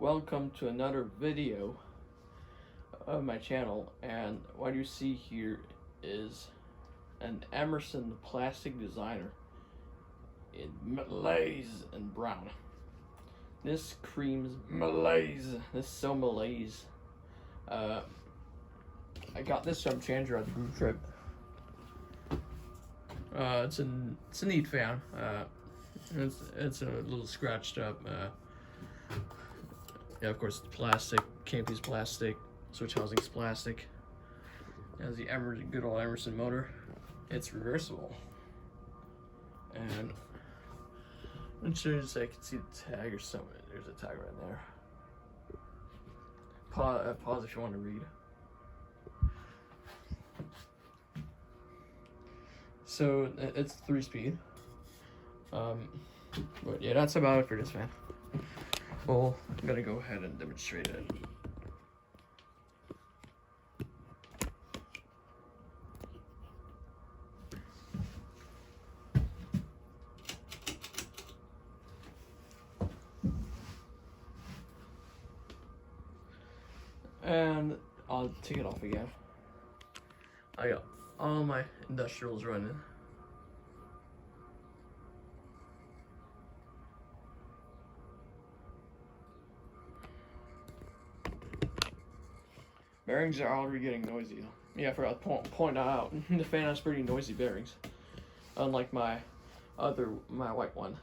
welcome to another video of my channel, and what you see here is an Emerson plastic designer in Malaise and brown. This screams Malaise. This is so Malaise. I got this from Chandrew at the group trip. It's a neat fan. It's a little scratched up. Yeah, of course, it's plastic. Canopy's plastic. Switch housing's plastic. It has the good old Emerson motor. It's reversible. And I'm sure so I can see the tag or something. There's a tag right there. Pause if you want to read. So it's 3-speed. But yeah, that's about it for this fan. Well, I'm gonna go ahead and demonstrate it. And I'll take it off again. I got all my industrials running. Bearings are already getting noisy. Yeah, I forgot to point that out. The fan has pretty noisy bearings, unlike my white one.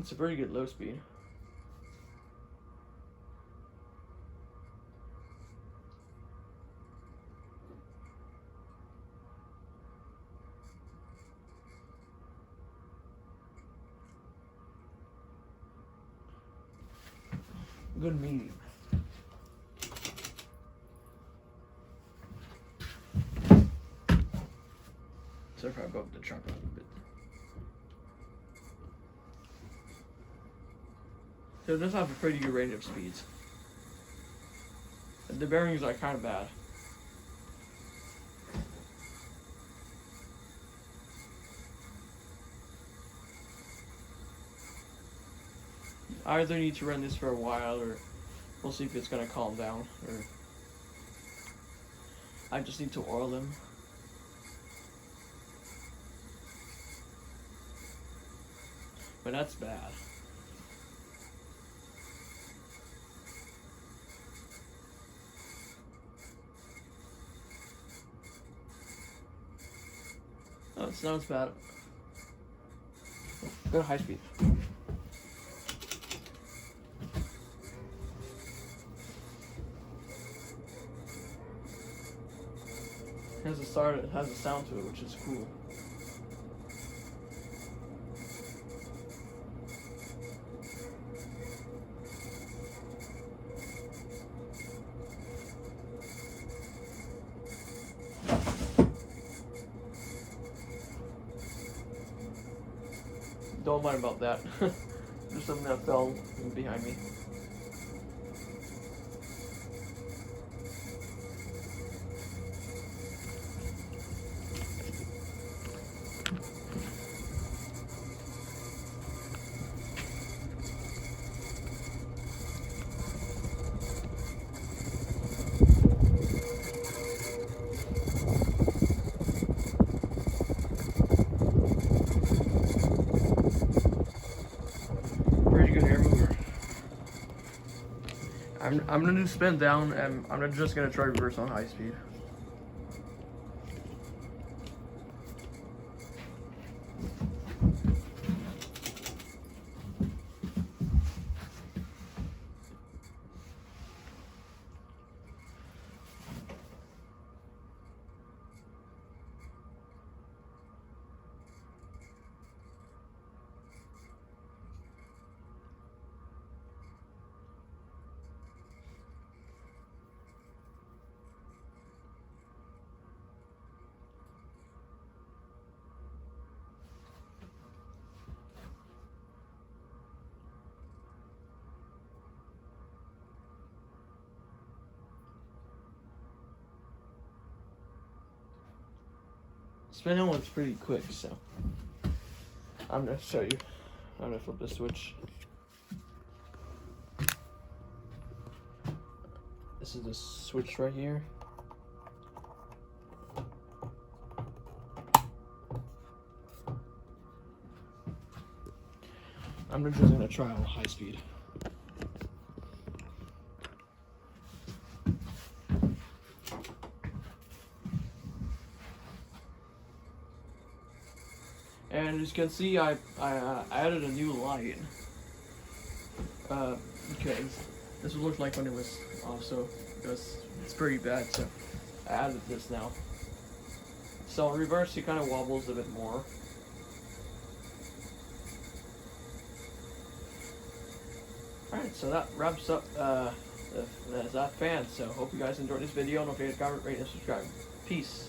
It's a pretty good low speed. Good medium. So if I go up the truck a little bit. So it does have a pretty good range of speeds. The bearings are kind of bad. I either need to run this for a while, or we'll see if it's gonna calm down, or I just need to oil them. But that's bad. Oh, it sounds bad. Go to high speed. It has a sound to it, which is cool. Don't mind about that. There's something that fell behind me. Pretty good air mover. I'm gonna do spin down, and I'm just gonna try reverse on high speed. Spinning one's pretty quick, so I'm gonna show you. I'm gonna flip the switch. This is the switch right here. I'm just gonna try on high speed. And as you can see, I added a new light because this would look like when it was off, so it's pretty bad. So I added this now. So in reverse, it kind of wobbles a bit more. Alright, so that wraps up that fan. So hope you guys enjoyed this video. Don't forget to comment, rate, and subscribe. Peace.